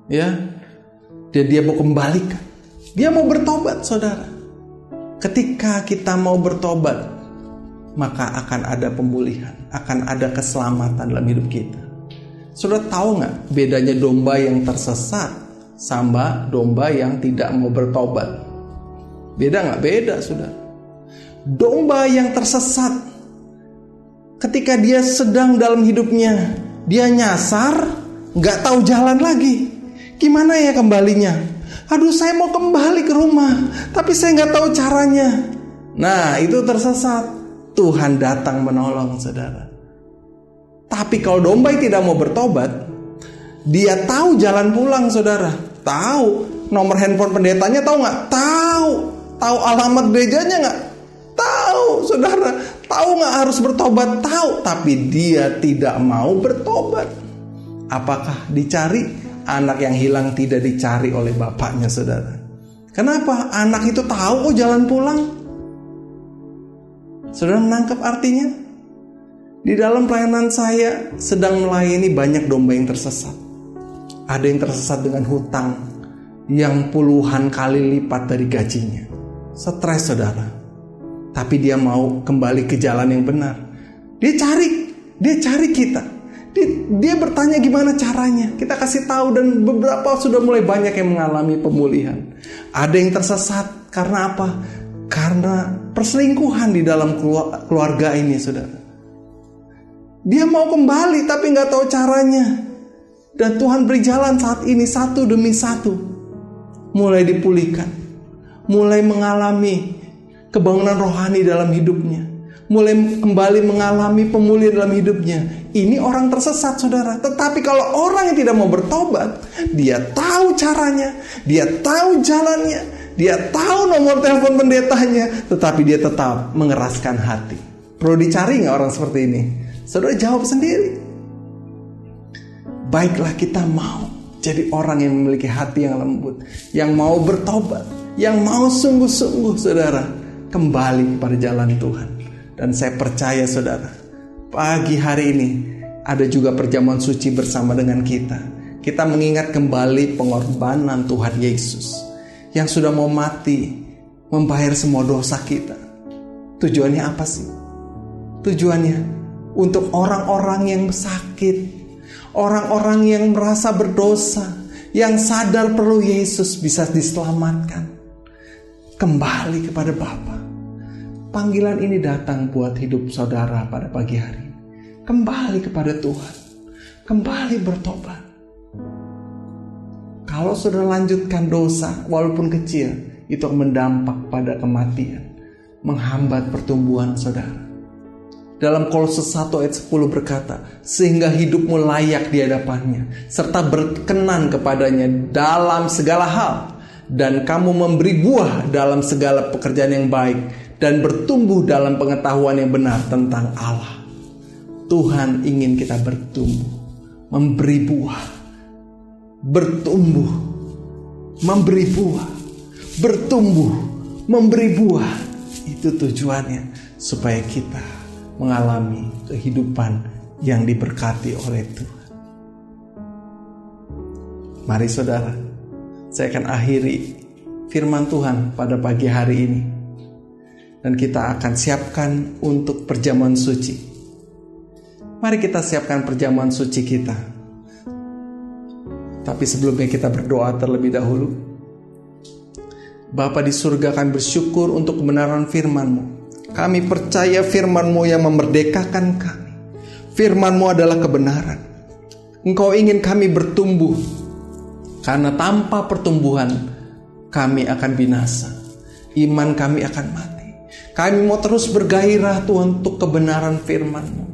Ya. Dia mau kembalikan. Dia mau bertobat, saudara. Ketika kita mau bertobat, maka akan ada pemulihan, akan ada keselamatan dalam hidup kita. Saudara tahu gak bedanya domba yang tersesat sama domba yang tidak mau bertobat? Beda gak? Beda, saudara. Domba yang tersesat, ketika dia sedang dalam hidupnya, dia nyasar, gak tahu jalan lagi. Gimana ya kembalinya? Aduh, saya mau kembali ke rumah, tapi saya gak tahu caranya. Nah, itu tersesat. Tuhan datang menolong, saudara. Tapi kalau domba yang tidak mau bertobat, dia tahu jalan pulang, saudara. Tahu nomor handphone pendetanya, tahu gak? Tahu. Tahu alamat gerejanya gak? Tahu, saudara. Tahu gak harus bertobat? Tahu. Tapi dia tidak mau bertobat. Apakah dicari? Anak yang hilang tidak dicari oleh bapaknya, saudara. Kenapa? Anak itu tahu jalan pulang. Saudara menangkap artinya? Di dalam pelayanan saya sedang melayani banyak domba yang tersesat. Ada yang tersesat dengan hutang yang puluhan kali lipat dari gajinya. Stres, saudara. Tapi dia mau kembali ke jalan yang benar. Dia cari kita. Dia bertanya gimana caranya. Kita kasih tahu dan beberapa sudah mulai banyak yang mengalami pemulihan. Ada yang tersesat karena apa? Karena perselingkuhan di dalam keluarga ini, saudara. Dia mau kembali tapi gak tahu caranya. Dan Tuhan beri jalan saat ini satu demi satu. Mulai dipulihkan. Mulai mengalami kebangunan rohani dalam hidupnya. Mulai kembali mengalami pemulihan dalam hidupnya. Ini orang tersesat, saudara. Tetapi kalau orang yang tidak mau bertobat, dia tahu caranya, dia tahu jalannya, dia tahu nomor telepon pendetanya, tetapi dia tetap mengeraskan hati. Perlu dicari gak orang seperti ini? Saudara jawab sendiri. Baiklah, kita mau jadi orang yang memiliki hati yang lembut, yang mau bertobat, yang mau sungguh-sungguh, saudara, kembali kepada jalan Tuhan. Dan saya percaya, saudara, pagi hari ini ada juga perjamuan suci bersama dengan kita. Kita mengingat kembali pengorbanan Tuhan Yesus yang sudah mau mati, membayar semua dosa kita. Tujuannya apa sih? Tujuannya untuk orang-orang yang sakit, orang-orang yang merasa berdosa, yang sadar perlu Yesus bisa diselamatkan, kembali kepada Bapa. Panggilan ini datang buat hidup saudara pada pagi hari ini. Kembali kepada Tuhan. Kembali bertobat. Kalau saudara lanjutkan dosa walaupun kecil, itu akan berdampak pada kematian, menghambat pertumbuhan saudara. Dalam Kolose 1 ayat 10 berkata, sehingga hidupmu layak di hadapannya, serta berkenan kepadanya dalam segala hal, dan kamu memberi buah dalam segala pekerjaan yang baik, dan bertumbuh dalam pengetahuan yang benar tentang Allah. Tuhan ingin kita bertumbuh, memberi buah, bertumbuh, memberi buah, bertumbuh, memberi buah. Itu tujuannya, supaya kita mengalami kehidupan yang diberkati oleh Tuhan. Mari saudara, saya akan akhiri firman Tuhan pada pagi hari ini. Dan kita akan siapkan untuk perjamuan suci. Mari kita siapkan perjamuan suci kita. Tapi sebelumnya kita berdoa terlebih dahulu. Bapa di surga, kami bersyukur untuk kebenaran firman-Mu. Kami percaya firman-Mu yang memerdekakan kami. Firman-Mu adalah kebenaran. Engkau ingin kami bertumbuh. Karena tanpa pertumbuhan kami akan binasa. Iman kami akan mati. Kami mau terus bergairah Tuhan untuk kebenaran firman-Mu.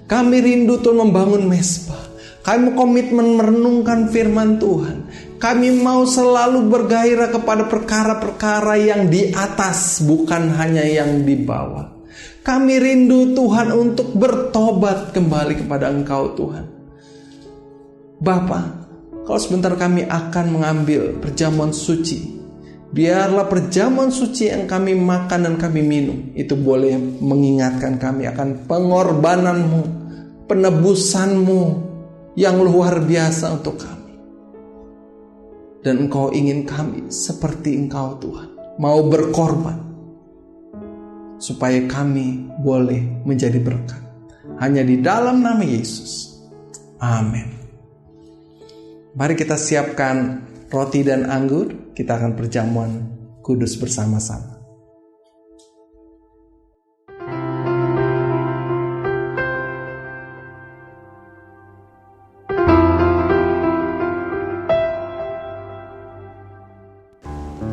Kami rindu Tuhan membangun mesbah. Kami mau komitmen merenungkan firman Tuhan. Kami mau selalu bergairah kepada perkara-perkara yang di atas, bukan hanya yang di bawah. Kami rindu Tuhan untuk bertobat kembali kepada Engkau Tuhan. Bapa, kalau sebentar kami akan mengambil perjamuan suci, biarlah perjamuan suci yang kami makan dan kami minum itu boleh mengingatkan kami akan pengorbanan-Mu, penebusan-Mu yang luar biasa untuk kami. Dan Engkau ingin kami seperti Engkau Tuhan, mau berkorban supaya kami boleh menjadi berkat. Hanya di dalam nama Yesus. Amin. Mari kita siapkan roti dan anggur, kita akan perjamuan kudus bersama-sama.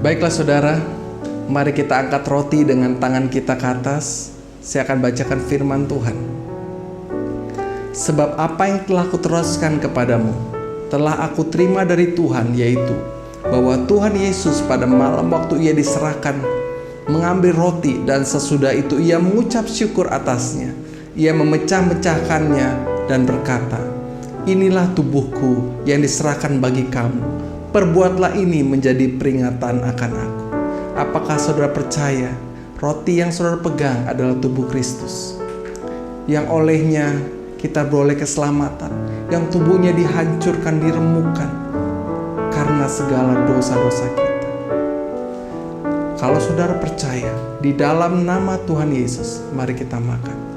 Baiklah saudara, mari kita angkat roti dengan tangan kita ke atas. Saya akan bacakan firman Tuhan. Sebab apa yang telah kuteruskan kepadamu, telah aku terima dari Tuhan, yaitu bahwa Tuhan Yesus pada malam waktu Ia diserahkan mengambil roti, dan sesudah itu Ia mengucap syukur atasnya. Ia memecah-mecahkannya dan berkata, inilah tubuhku yang diserahkan bagi kamu. Perbuatlah ini menjadi peringatan akan aku. Apakah saudara percaya roti yang saudara pegang adalah tubuh Kristus, yang olehnya kita beroleh keselamatan, yang tubuhnya dihancurkan, diremukkan karena segala dosa-dosa kita. Kalau saudara percaya, di dalam nama Tuhan Yesus, mari kita makan.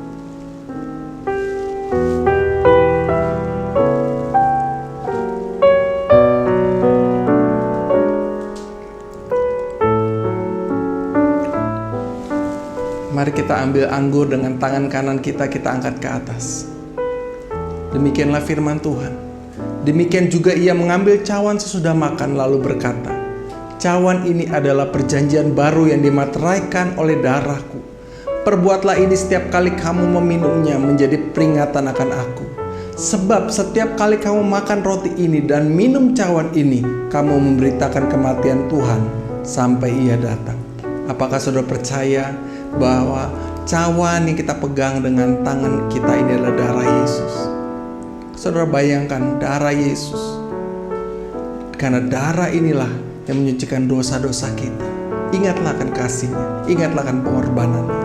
Mari kita ambil anggur dengan tangan kanan kita angkat ke atas. Demikianlah firman Tuhan. Demikian juga Ia mengambil cawan sesudah makan lalu berkata, cawan ini adalah perjanjian baru yang dimateraikan oleh darahku. Perbuatlah ini setiap kali kamu meminumnya menjadi peringatan akan aku. Sebab setiap kali kamu makan roti ini dan minum cawan ini, kamu memberitakan kematian Tuhan sampai Ia datang. Apakah saudara percaya bahwa cawan yang kita pegang dengan tangan kita ini adalah darah Yesus? Saudara bayangkan darah Yesus. Karena darah inilah yang menyucikan dosa-dosa kita. Ingatlah akan kasih-Nya, ingatlah akan pengorbanannya.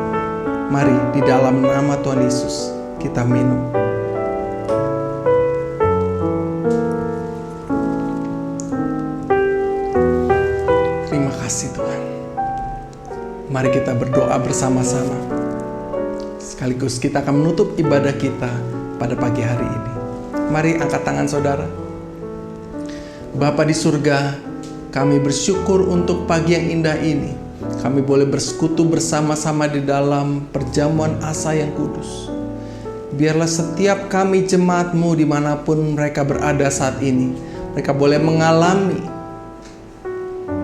Mari di dalam nama Tuhan Yesus kita minum. Terima kasih Tuhan. Mari kita berdoa bersama-sama. Sekaligus kita akan menutup ibadah kita pada pagi hari ini. Mari angkat tangan saudara. Bapa di surga, kami bersyukur untuk pagi yang indah ini. Kami boleh bersekutu bersama-sama di dalam perjamuan asa yang kudus. Biarlah setiap kami jemaat-Mu dimanapun mereka berada saat ini, mereka boleh mengalami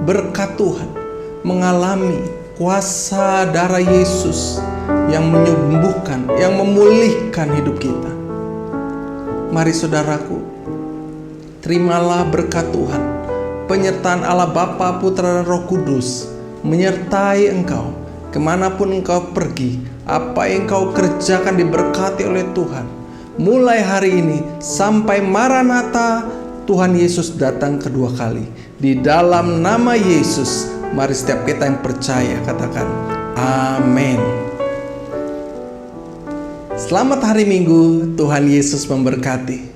berkat Tuhan, mengalami kuasa darah Yesus yang menyembuhkan, yang memulihkan hidup kita. Mari saudaraku, terimalah berkat Tuhan, penyertaan Allah Bapa, Putra dan Roh Kudus menyertai engkau kemanapun engkau pergi. Apa yang engkau kerjakan diberkati oleh Tuhan. Mulai hari ini sampai Maranatha, Tuhan Yesus datang kedua kali. Di dalam nama Yesus, mari setiap kita yang percaya katakan amin. Selamat hari Minggu, Tuhan Yesus memberkati.